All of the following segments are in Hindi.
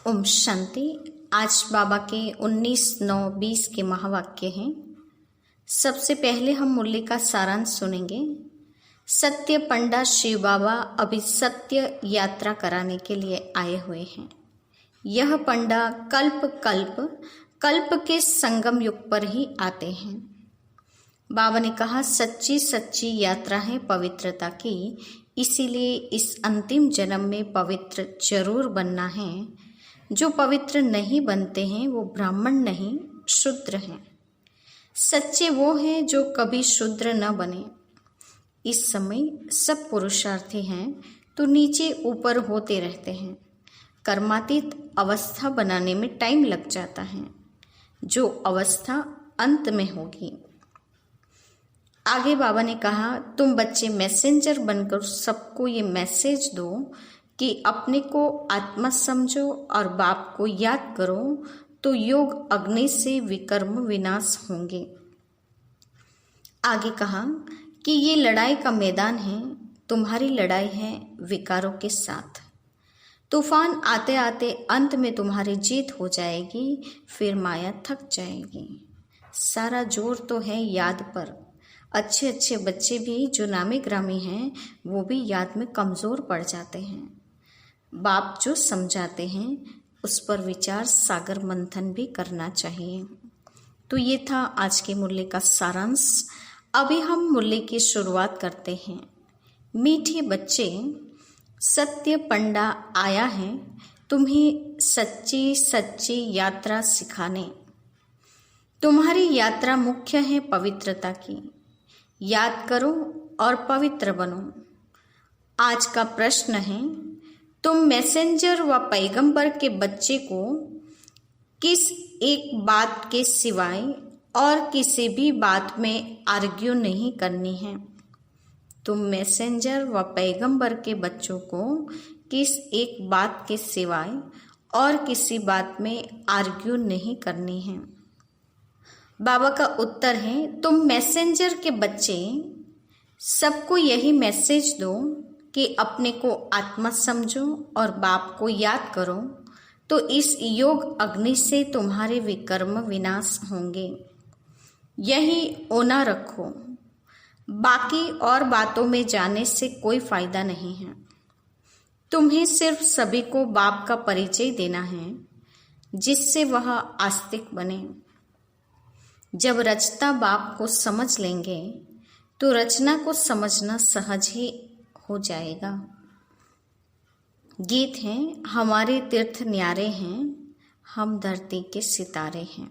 ओम शांति। आज बाबा के 19/9/20 के महावाक्य हैं। सबसे पहले हम मुरली का सारांश सुनेंगे। सत्य पंडा शिव बाबा अभी सत्य यात्रा कराने के लिए आए हुए हैं। यह पंडा कल्प के संगम युग पर ही आते हैं। बाबा ने कहा सच्ची सच्ची यात्रा है पवित्रता की, इसीलिए इस अंतिम जन्म में पवित्र जरूर बनना है। जो पवित्र नहीं बनते हैं वो ब्राह्मण नहीं शूद्र हैं। सच्चे वो हैं जो कभी शूद्र न बने। इस समय सब पुरुषार्थी हैं तो नीचे ऊपर होते रहते हैं। कर्मातीत अवस्था बनाने में टाइम लग जाता है, जो अवस्था अंत में होगी। आगे बाबा ने कहा तुम बच्चे मैसेंजर बनकर सबको ये मैसेज दो कि अपने को आत्मा समझो और बाप को याद करो, तो योग अग्नि से विकर्म विनाश होंगे। आगे कहा कि ये लड़ाई का मैदान है, तुम्हारी लड़ाई है विकारों के साथ। तूफान आते आते अंत में तुम्हारी जीत हो जाएगी, फिर माया थक जाएगी। सारा जोर तो है याद पर। अच्छे अच्छे बच्चे भी जो नामी ग्रामी हैं वो भी याद में कमज़ोर पड़ जाते हैं। बाप जो समझाते हैं उस पर विचार सागर मंथन भी करना चाहिए। तो ये था आज की मुरली का सारांश। अभी हम मुरली की शुरुआत करते हैं। मीठे बच्चे, सत्य पंडा आया है तुम्हें सच्ची सच्ची यात्रा सिखाने। तुम्हारी यात्रा मुख्य है पवित्रता की। याद करो और पवित्र बनो। आज का प्रश्न है, तुम मैसेंजर व पैगंबर के बच्चे को किस एक बात के सिवाय और किसी भी बात में आर्ग्यू नहीं करनी है। तुम मैसेंजर व पैगंबर के बच्चों को किस एक बात के सिवाय और किसी बात में आर्ग्यू नहीं करनी है। बाबा का उत्तर है, तुम मैसेंजर के बच्चे सबको यही मैसेज दो कि अपने को आत्मा समझो और बाप को याद करो, तो इस योग अग्नि से तुम्हारे विकर्म विनाश होंगे। यही ओना रखो। बाकी और बातों में जाने से कोई फायदा नहीं है। तुम्हें सिर्फ सभी को बाप का परिचय देना है, जिससे वह आस्तिक बने। जब रचता बाप को समझ लेंगे तो रचना को समझना सहज ही हो जाएगा। गीत है, हमारे तीर्थ न्यारे हैं, हम धरती के सितारे हैं।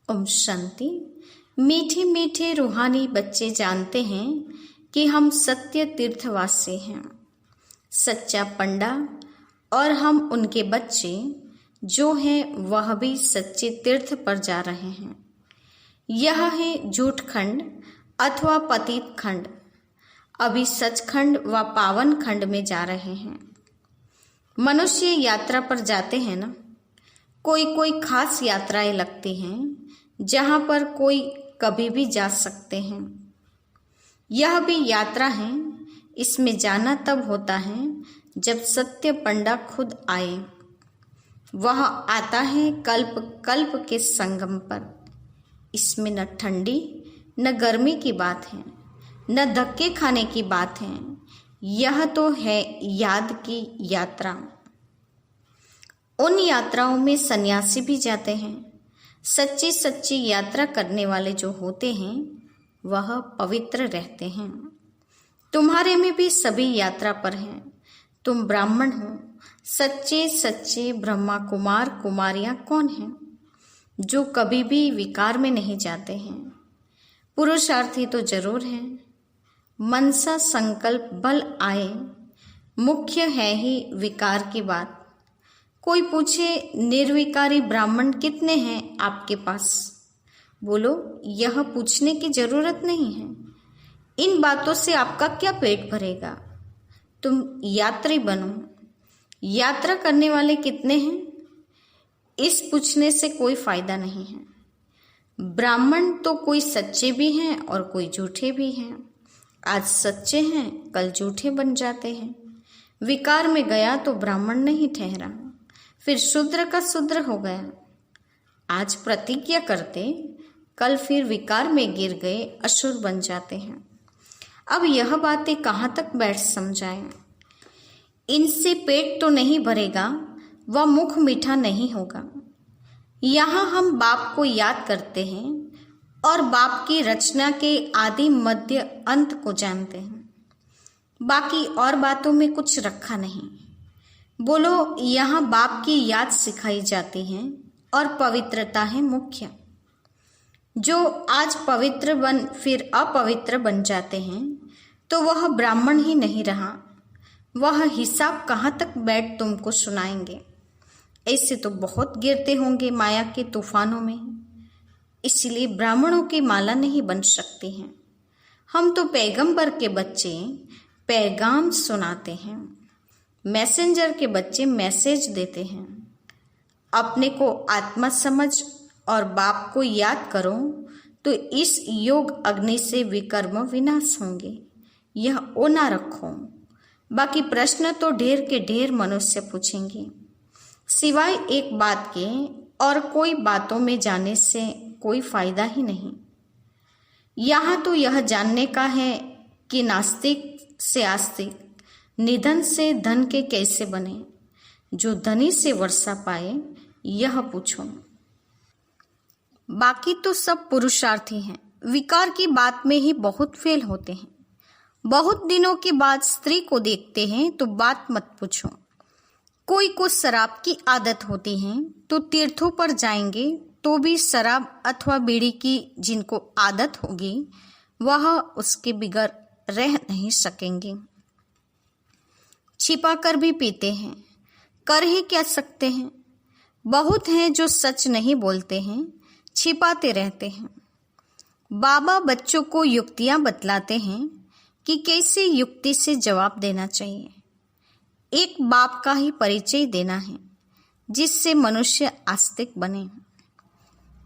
ओम शांति। मीठे मीठे रूहानी बच्चे जानते हैं कि हम सत्य तीर्थवासी हैं। सच्चा पंडा और हम उनके बच्चे जो हैं वह भी सच्चे तीर्थ पर जा रहे हैं। यह है झूठ खंड अथवा पतित खंड। अभी सचखंड व पावन खंड में जा रहे हैं। मनुष्य यात्रा पर जाते हैं ना, कोई खास यात्राएं लगती हैं जहां पर कोई कभी भी जा सकते हैं। यह भी यात्रा है। इसमें जाना तब होता है जब सत्य पंडा खुद आए। वह आता है कल्प के संगम पर। इसमें न ठंडी न गर्मी की बात है, न धक्के खाने की बात है। यह तो है याद की यात्रा। उन यात्राओं में सन्यासी भी जाते हैं। सच्ची सच्ची यात्रा करने वाले जो होते हैं वह पवित्र रहते हैं। तुम्हारे में भी सभी यात्रा पर हैं। तुम ब्राह्मण हो। सच्चे सच्चे ब्रह्मा कुमार कुमारियां कौन हैं जो कभी भी विकार में नहीं जाते हैं। पुरुषार्थी तो जरूर हैं। मनसा संकल्प बल आए, मुख्य है ही विकार की बात। कोई पूछे निर्विकारी ब्राह्मण कितने हैं आपके पास, बोलो यह पूछने की जरूरत नहीं है। इन बातों से आपका क्या पेट भरेगा। तुम यात्री बनो। यात्रा करने वाले कितने हैं, इस पूछने से कोई फायदा नहीं है। ब्राह्मण तो कोई सच्चे भी हैं और कोई झूठे भी हैं। आज सच्चे हैं कल झूठे बन जाते हैं। विकार में गया तो ब्राह्मण नहीं ठहरा, फिर शूद्र का शूद्र हो गया। आज प्रतिज्ञा करते, कल फिर विकार में गिर गए असुर बन जाते हैं। अब यह बातें कहाँ तक बैठ समझाएं। इनसे पेट तो नहीं भरेगा व मुख मीठा नहीं होगा। यहाँ हम बाप को याद करते हैं और बाप की रचना के आदि मध्य अंत को जानते हैं। बाकी और बातों में कुछ रखा नहीं। बोलो, यहाँ बाप की याद सिखाई जाती है और पवित्रता है मुख्य। जो आज पवित्र बन फिर अपवित्र बन जाते हैं तो वह ब्राह्मण ही नहीं रहा। वह हिसाब कहाँ तक बैठ तुमको सुनाएंगे। ऐसे तो बहुत गिरते होंगे माया के तूफानों में। इसलिए ब्राह्मणों की माला नहीं बन सकती हैं। हम तो पैगंबर के बच्चे पैगाम सुनाते हैं, मैसेंजर के बच्चे मैसेज देते हैं। अपने को आत्मा समझ और बाप को याद करो तो इस योग अग्नि से विकर्म विनाश होंगे। यह ओ ना रखो। बाकी प्रश्न तो ढेर के ढेर मनुष्य पूछेंगे, सिवाय एक बात के और कोई बातों में जाने से कोई फायदा ही नहीं। यहाँ तो यह जानने का है कि नास्तिक से आस्तिक, निधन से धन के कैसे बने, जो धनी से वर्षा पाए, यह पूछो। बाकी तो सब पुरुषार्थी हैं। विकार की बात में ही बहुत फेल होते हैं। बहुत दिनों के बाद स्त्री को देखते हैं तो बात मत पूछो। कोई को शराब की आदत होती है तो तीर्थों पर जाएंगे तो भी शराब अथवा बीड़ी की जिनको आदत होगी वह उसके बिगड़ रह नहीं सकेंगे। छिपा कर भी पीते हैं, कर ही क्या सकते हैं। बहुत हैं जो सच नहीं बोलते हैं, छिपाते रहते हैं। बाबा बच्चों को युक्तियां बतलाते हैं कि कैसे युक्ति से जवाब देना चाहिए। एक बाप का ही परिचय देना है जिससे मनुष्य आस्तिक बने।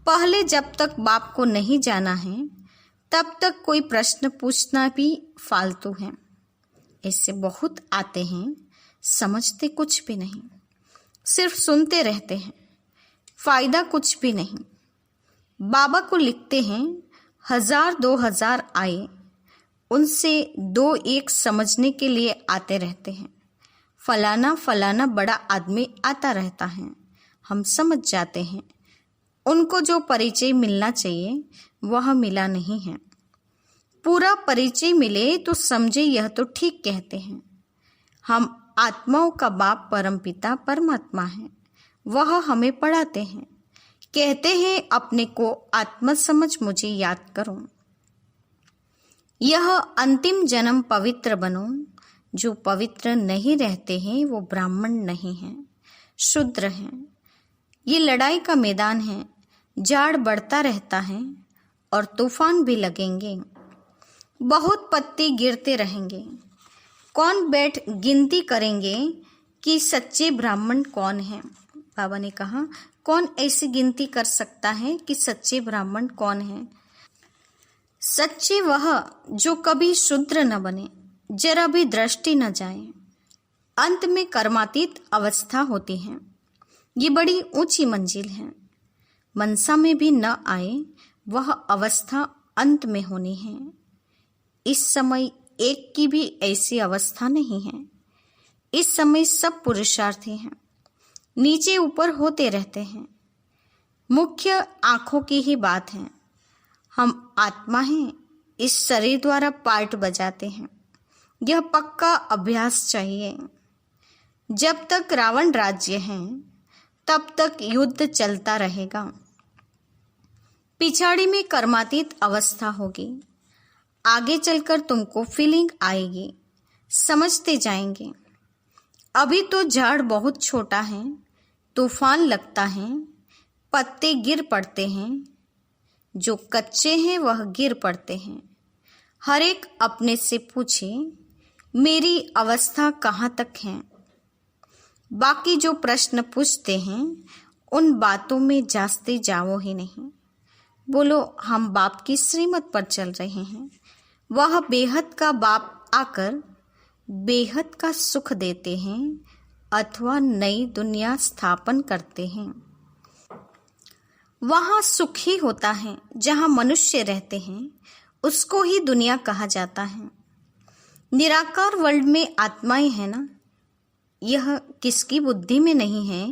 पहले जब तक बाप को नहीं जाना है तब तक कोई प्रश्न पूछना भी फालतू है। ऐसे बहुत आते हैं, समझते कुछ भी नहीं, सिर्फ सुनते रहते हैं, फायदा कुछ भी नहीं। बाबा को लिखते हैं 1000-2000 आए, उनसे 2-1 समझने के लिए आते रहते हैं। फलाना फलाना बड़ा आदमी आता रहता है, हम समझ जाते हैं। उनको जो परिचय मिलना चाहिए वह मिला नहीं है। पूरा परिचय मिले तो समझे यह तो ठीक कहते हैं। हम आत्माओं का बाप परमपिता परमात्मा है, वह हमें पढ़ाते हैं। कहते हैं अपने को आत्मा समझ मुझे याद करो। यह अंतिम जन्म पवित्र बनो। जो पवित्र नहीं रहते हैं वो ब्राह्मण नहीं हैं, शूद्र हैं। ये लड़ाई का मैदान है, जाड़ बढ़ता रहता है और तूफान भी लगेंगे। बहुत पत्ते गिरते रहेंगे। कौन बैठ गिनती करेंगे कि सच्चे ब्राह्मण कौन है। बाबा ने कहा, कौन ऐसी गिनती कर सकता है कि सच्चे ब्राह्मण कौन है। सच्चे वह जो कभी शूद्र न बने, जरा भी दृष्टि न जाए। अंत में कर्मातीत अवस्था होती है। ये बड़ी ऊंची मंजिल है। मनसा में भी न आए वह अवस्था अंत में होनी है। इस समय एक की भी ऐसी अवस्था नहीं है। इस समय सब पुरुषार्थी हैं, नीचे ऊपर होते रहते हैं। मुख्य आंखों की ही बात है। हम आत्मा हैं, इस शरीर द्वारा पार्ट बजाते हैं। यह पक्का अभ्यास चाहिए। जब तक रावण राज्य है तब तक युद्ध चलता रहेगा। पिछाड़ी में कर्मातीत अवस्था होगी। आगे चलकर तुमको फीलिंग आएगी, समझते जाएंगे। अभी तो झाड़ बहुत छोटा है, तूफान लगता है, पत्ते गिर पड़ते हैं। जो कच्चे हैं वह गिर पड़ते हैं। हर एक अपने से पूछे मेरी अवस्था कहाँ तक है। बाकी जो प्रश्न पूछते हैं उन बातों में जाते जाओ ही नहीं। बोलो हम बाप की श्रीमत पर चल रहे हैं। वह बेहद का बाप आकर बेहद का सुख देते हैं अथवा नई दुनिया स्थापन करते हैं। वहाँ सुख ही होता है। जहाँ मनुष्य रहते हैं उसको ही दुनिया कहा जाता है। निराकार वर्ल्ड में आत्माएं हैं ना। यह किसकी बुद्धि में नहीं है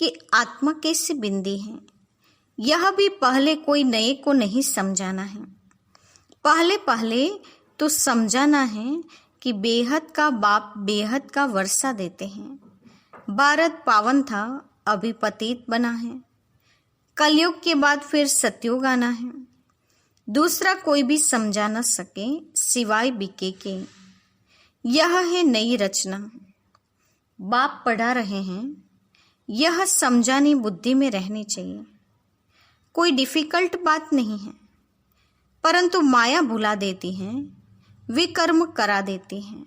कि आत्मा कैसे बिंदी है। यह भी पहले कोई नए को नहीं समझाना है। पहले तो समझाना है कि बेहद का बाप बेहद का वर्षा देते हैं। भारत पावन था, अभी पतित बना है। कलयुग के बाद फिर सतयुग आना है। दूसरा कोई भी समझा न सके सिवाय बीके के। यह है नई रचना। बाप पढ़ा रहे हैं, यह समझानी बुद्धि में रहनी चाहिए। कोई डिफिकल्ट बात नहीं है, परंतु माया भुला देती है, विकर्म करा देती है।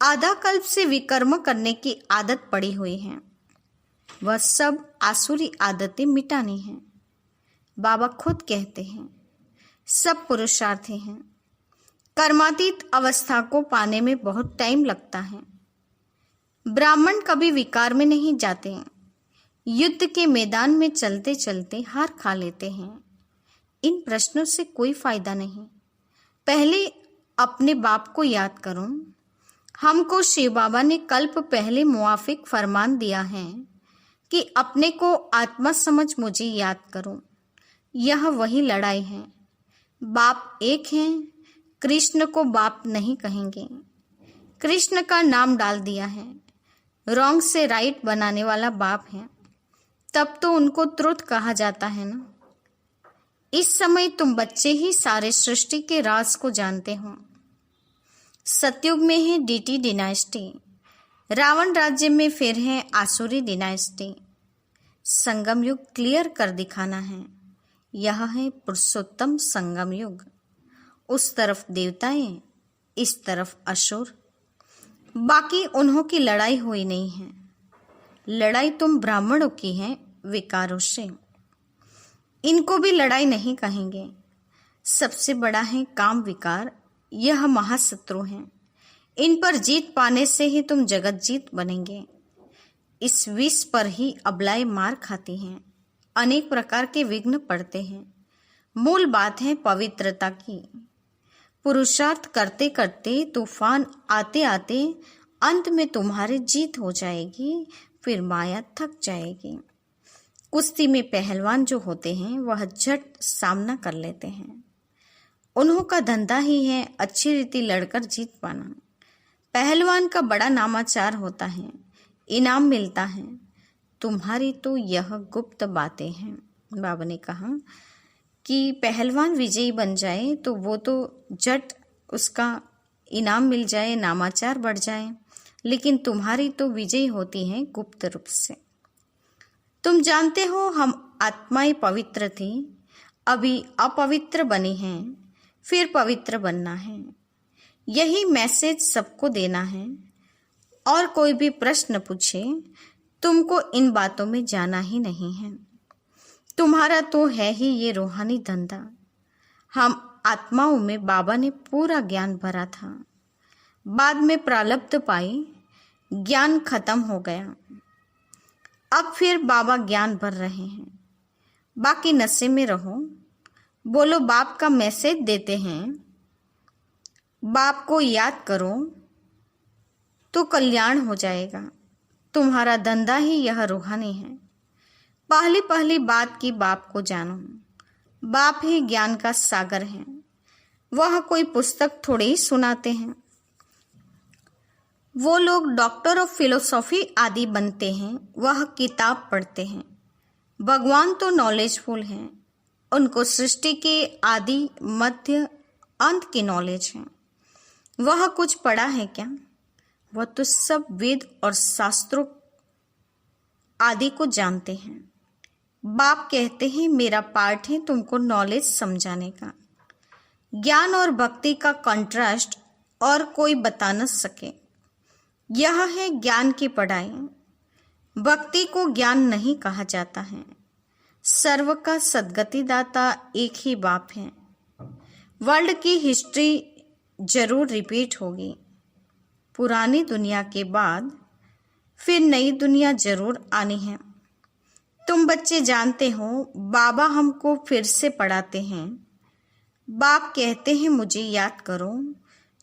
आधा कल्प से विकर्म करने की आदत पड़ी हुई है। वह सब आसुरी आदतें मिटानी है। बाबा खुद कहते हैं सब पुरुषार्थी हैं। कर्मातीत अवस्था को पाने में बहुत टाइम लगता है। ब्राह्मण कभी विकार में नहीं जाते। युद्ध के मैदान में चलते चलते हार खा लेते हैं। इन प्रश्नों से कोई फायदा नहीं। पहले अपने बाप को याद करो। हमको शिव बाबा ने कल्प पहले मुआफिक फरमान दिया है कि अपने को आत्मा समझ मुझे याद करो। यह वही लड़ाई है। बाप एक हैं, कृष्ण को बाप नहीं कहेंगे। कृष्ण का नाम डाल दिया है। रॉन्ग से राइट बनाने वाला बाप है, तब तो उनको त्रुट कहा जाता है ना। इस समय तुम बच्चे ही सारे सृष्टि के राज को जानते हो। सतयुग में है डीटी डिनाइस्टी, रावण राज्य में फिर है आसुरी डिनाइस्टी। संगम युग क्लियर कर दिखाना है। यह है पुरुषोत्तम संगम युग। उस तरफ देवताएं, इस तरफ असुर। बाकी उन्हों की लड़ाई हुई नहीं है। लड़ाई तुम ब्राह्मणों की है विकारों से। इनको भी लड़ाई नहीं कहेंगे। सबसे बड़ा है काम विकार। यह महाशत्रु हैं। इन पर जीत पाने से ही तुम जगत जीत बनेंगे। इस विष पर ही अबलाएं मार खाती हैं। अनेक प्रकार के विघ्न पड़ते हैं। मूल बात है पवित्रता की। पुरुषार्थ करते करते तूफान आते आते अंत में तुम्हारी जीत हो जाएगी। फिर माया थक जाएगी। कुश्ती में पहलवान जो होते हैं वह झट सामना कर लेते हैं। उन्हों का धंधा ही है अच्छी रीति लड़कर जीत पाना। पहलवान का बड़ा नामाचार होता है, इनाम मिलता है। तुम्हारी तो यह गुप्त बातें हैं। बाबा ने कहा कि पहलवान विजयी बन जाए तो वो तो झट उसका इनाम मिल जाए, नामाचार बढ़ जाए, लेकिन तुम्हारी तो विजयी होती है गुप्त रूप से। तुम जानते हो हम आत्माएं पवित्र थी, अभी अपवित्र बनी हैं, फिर पवित्र बनना है। यही मैसेज सबको देना है। और कोई भी प्रश्न पूछे, तुमको इन बातों में जाना ही नहीं है। तुम्हारा तो है ही ये रूहानी धंधा। हम आत्माओं में बाबा ने पूरा ज्ञान भरा था। बाद में प्रारब्ध पाई, ज्ञान खत्म हो गया। अब फिर बाबा ज्ञान भर रहे हैं। बाकी नशे में रहो। बोलो बाप का मैसेज देते हैं, बाप को याद करो तो कल्याण हो जाएगा। तुम्हारा धंधा ही यह रूहानी है। पहली पहली बात की बाप को जानो। बाप ही ज्ञान का सागर है। वह कोई पुस्तक थोड़े ही सुनाते हैं। वो लोग डॉक्टर ऑफ फिलोसॉफी आदि बनते हैं, वह किताब पढ़ते हैं। भगवान तो नॉलेजफुल हैं। उनको सृष्टि के आदि मध्य अंत की नॉलेज है। वह कुछ पढ़ा है क्या? वह तो सब वेद और शास्त्रों आदि को जानते हैं। बाप कहते हैं मेरा पार्ट है तुमको नॉलेज समझाने का। ज्ञान और भक्ति का कंट्रास्ट और कोई बता न सके। यह है ज्ञान की पढ़ाई। भक्ति को ज्ञान नहीं कहा जाता है। सर्व का सद्गति दाता एक ही बाप है। वर्ल्ड की हिस्ट्री जरूर रिपीट होगी। पुरानी दुनिया के बाद फिर नई दुनिया जरूर आनी है। तुम बच्चे जानते हो बाबा हमको फिर से पढ़ाते हैं। बाप कहते हैं मुझे याद करो,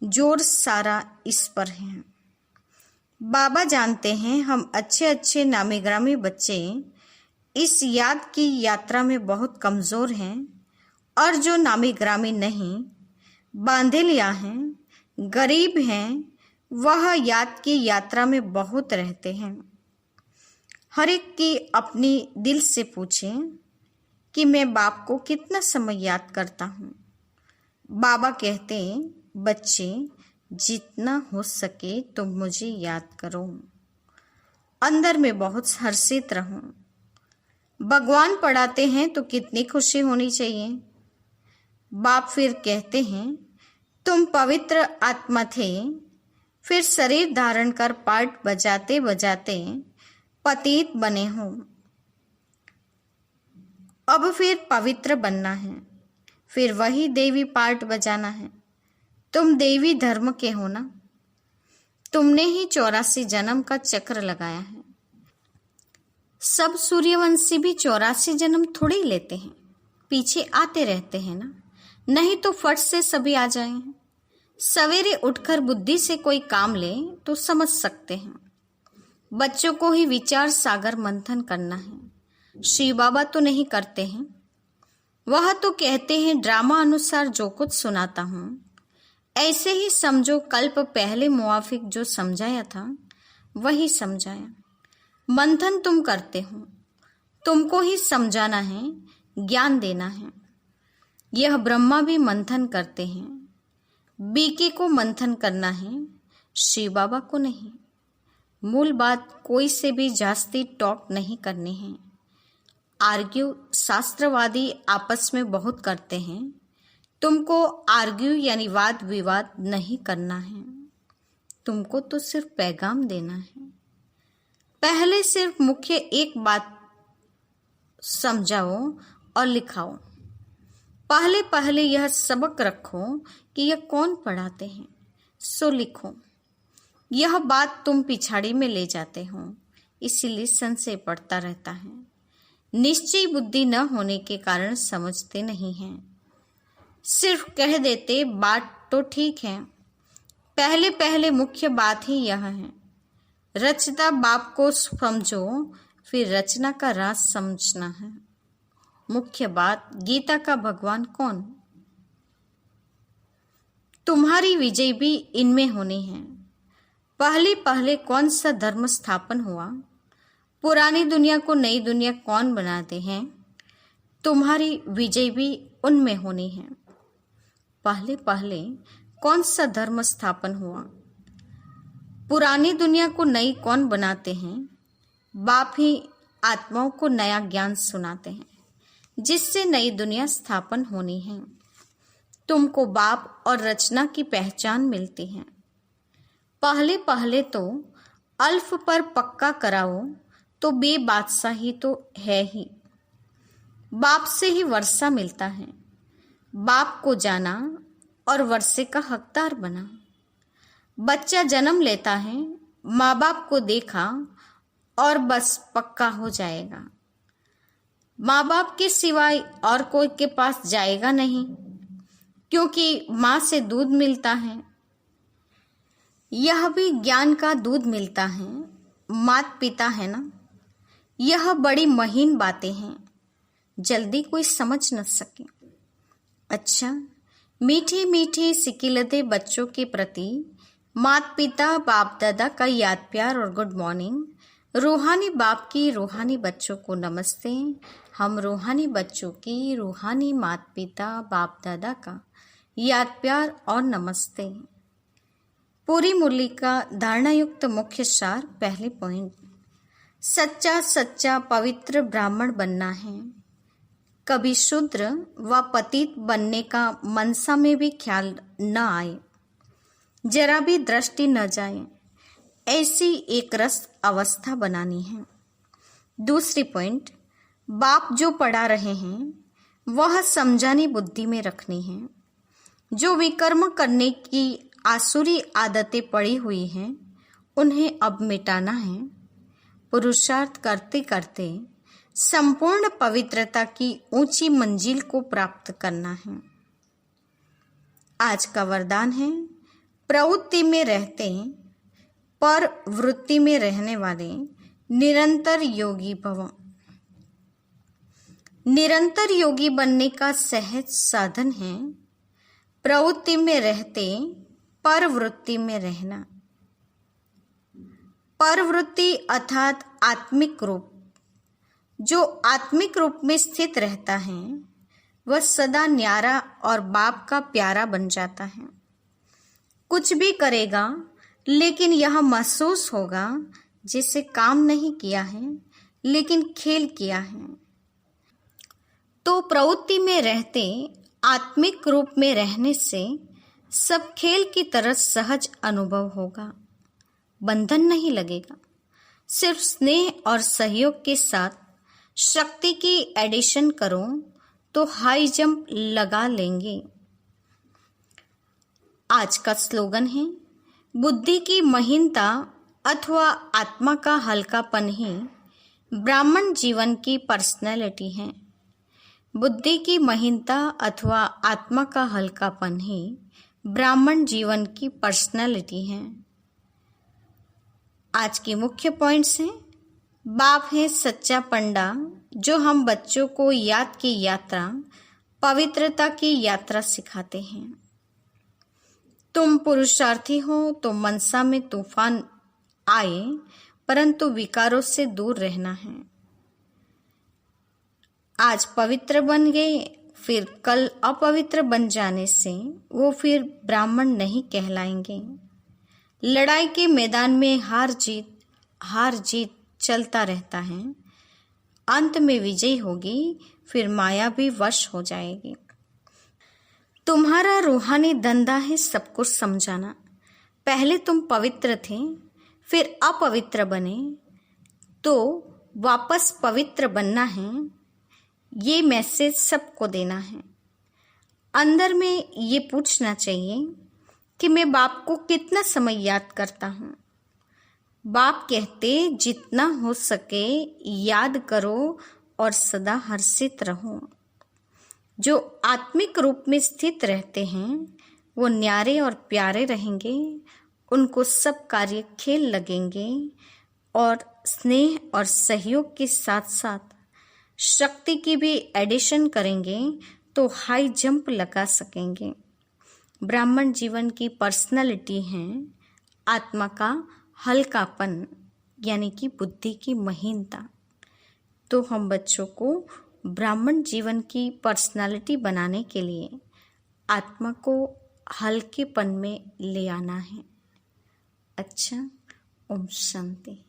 जोर सारा इस पर है। बाबा जानते हैं हम अच्छे अच्छे नामी ग्रामी बच्चे इस याद की यात्रा में बहुत कमज़ोर हैं, और जो नामी ग्रामी नहीं, बांधे लिया हैं, गरीब हैं, वह याद की यात्रा में बहुत रहते हैं। हर एक की अपनी दिल से पूछें कि मैं बाप को कितना समय याद करता हूँ। बाबा कहते हैं बच्चे जितना हो सके तुम मुझे याद करो, अंदर में बहुत हर्षित रहो। भगवान पढ़ाते हैं तो कितनी खुशी होनी चाहिए। बाप फिर कहते हैं तुम पवित्र आत्मा थे, फिर शरीर धारण कर पाठ बजाते बजाते पतित बने हो। अब फिर पवित्र बनना है, फिर वही देवी पाठ बजाना है। तुम देवी धर्म के हो ना, तुमने ही 84 जन्म का चक्र लगाया है। सब सूर्यवंशी भी 84 जन्म थोड़े ही लेते हैं, पीछे आते रहते हैं ना, नहीं तो फट से सभी आ जाए हैं। सवेरे उठकर बुद्धि से कोई काम ले तो समझ सकते हैं। बच्चों को ही विचार सागर मंथन करना है। श्री बाबा तो नहीं करते हैं, वह तो कहते हैं ड्रामा अनुसार जो कुछ सुनाता हूँ ऐसे ही समझो। कल्प पहले मुआफिक जो समझाया था वही समझाया। मंथन तुम करते हो, तुमको ही समझाना है, ज्ञान देना है। यह ब्रह्मा भी मंथन करते हैं, बीके को मंथन करना है, श्री बाबा को नहीं। मूल बात कोई से भी जास्ती टॉक नहीं करनी है। आर्ग्यू शास्त्रवादी आपस में बहुत करते हैं, तुमको आर्ग्यू यानी वाद विवाद नहीं करना है। तुमको तो सिर्फ पैगाम देना है। पहले सिर्फ मुख्य एक बात समझाओ और लिखाओ। पहले पहले यह सबक रखो कि यह कौन पढ़ाते हैं, सो लिखो। यह बात तुम पिछाड़ी में ले जाते हो, इसीलिए संशय पड़ता रहता है। निश्चय बुद्धि न होने के कारण समझते नहीं हैं। सिर्फ कह देते बात तो ठीक है। पहले पहले मुख्य बात ही यह है, रचता बाप को समझो, फिर रचना का राज समझना है। मुख्य बात गीता का भगवान कौन? तुम्हारी विजय भी इनमें होनी है। पहले पहले कौन सा धर्म स्थापन हुआ? पुरानी दुनिया को नई दुनिया कौन बनाते हैं? तुम्हारी विजय भी उनमें होनी है। पहले पहले कौन सा धर्म स्थापन हुआ? पुरानी दुनिया को नई कौन बनाते हैं? बाप ही आत्माओं को नया ज्ञान सुनाते हैं, जिससे नई दुनिया स्थापन होनी है। तुमको बाप और रचना की पहचान मिलती है। पहले पहले तो अल्फ पर पक्का कराओ तो बे बादशाही तो है ही। बाप से ही वर्षा मिलता है। बाप को जाना और वर्षे का हकदार बना। बच्चा जन्म लेता है, माँ बाप को देखा और बस पक्का हो जाएगा। माँ बाप के सिवाय और कोई के पास जाएगा नहीं, क्योंकि माँ से दूध मिलता है। यह भी ज्ञान का दूध मिलता है। माता पिता है ना, यह बड़ी महीन बातें हैं, जल्दी कोई समझ न सके। अच्छा, मीठी मीठी सिकिलते बच्चों के प्रति माता पिता बाप दादा का याद प्यार और गुड मॉर्निंग। रूहानी बाप की रूहानी बच्चों को नमस्ते। हम रूहानी बच्चों की रूहानी माता पिता बाप दादा का याद प्यार और नमस्ते। पूरी मुरली का धारणा युक्त मुख्य सार। पहले पॉइंट, सच्चा सच्चा पवित्र ब्राह्मण बनना है। कभी शूद्र व पतित बनने का मनसा में भी ख्याल न आए, जरा भी दृष्टि न जाए, ऐसी एक रस अवस्था बनानी है। दूसरी पॉइंट, बाप जो पढ़ा रहे हैं वह समझानी बुद्धि में रखनी है। जो विकर्म करने की आसुरी आदतें पड़ी हुई हैं उन्हें अब मिटाना है। पुरुषार्थ करते करते संपूर्ण पवित्रता की ऊंची मंजिल को प्राप्त करना है। आज का वरदान है, प्रवृत्ति में रहते पर वृत्ति में रहने वाले निरंतर योगी भव। निरंतर योगी बनने का सहज साधन है प्रवृत्ति में रहते पर वृत्ति में रहना। परवृत्ति अर्थात आत्मिक रूप, जो आत्मिक रूप में स्थित रहता है वह सदा न्यारा और बाप का प्यारा बन जाता है। कुछ भी करेगा लेकिन यह महसूस होगा जिसे काम नहीं किया है लेकिन खेल किया है। तो प्रवृत्ति में रहते आत्मिक रूप में रहने से सब खेल की तरह सहज अनुभव होगा, बंधन नहीं लगेगा। सिर्फ स्नेह और सहयोग के साथ शक्ति की एडिशन करो तो हाई जंप लगा लेंगे। आज का स्लोगन है, बुद्धि की महीनता अथवा आत्मा का हल्कापन ही ब्राह्मण जीवन की पर्सनैलिटी है। बुद्धि की महीनता अथवा आत्मा का हल्कापन ही ब्राह्मण जीवन की पर्सनैलिटी है। आज के मुख्य पॉइंट्स हैं, बाप है सच्चा पंडा जो हम बच्चों को याद की यात्रा, पवित्रता की यात्रा सिखाते हैं। तुम पुरुषार्थी हो तो मनसा में तूफान आए परंतु विकारों से दूर रहना है। आज पवित्र बन गए फिर कल अपवित्र बन जाने से वो फिर ब्राह्मण नहीं कहलाएंगे। लड़ाई के मैदान में हार जीत चलता रहता है। अंत में विजय होगी, फिर माया भी वश हो जाएगी। तुम्हारा रूहानी धंधा है सब कुछ समझाना। पहले तुम पवित्र थे फिर अपवित्र बने तो वापस पवित्र बनना है। ये मैसेज सबको देना है। अंदर में ये पूछना चाहिए कि मैं बाप को कितना समय याद करता हूँ। बाप कहते जितना हो सके याद करो और सदा हर्षित रहो। जो आत्मिक रूप में स्थित रहते हैं वो न्यारे और प्यारे रहेंगे। उनको सब कार्य खेल लगेंगे और स्नेह और सहयोग के साथ साथ शक्ति की भी एडिशन करेंगे तो हाई जंप लगा सकेंगे। ब्राह्मण जीवन की पर्सनालिटी है आत्मा का हल्कापन यानी कि बुद्धि की महीनता। तो हम बच्चों को ब्राह्मण जीवन की पर्सनालिटी बनाने के लिए आत्मा को हल्केपन में ले आना है। अच्छा, ओम शांति।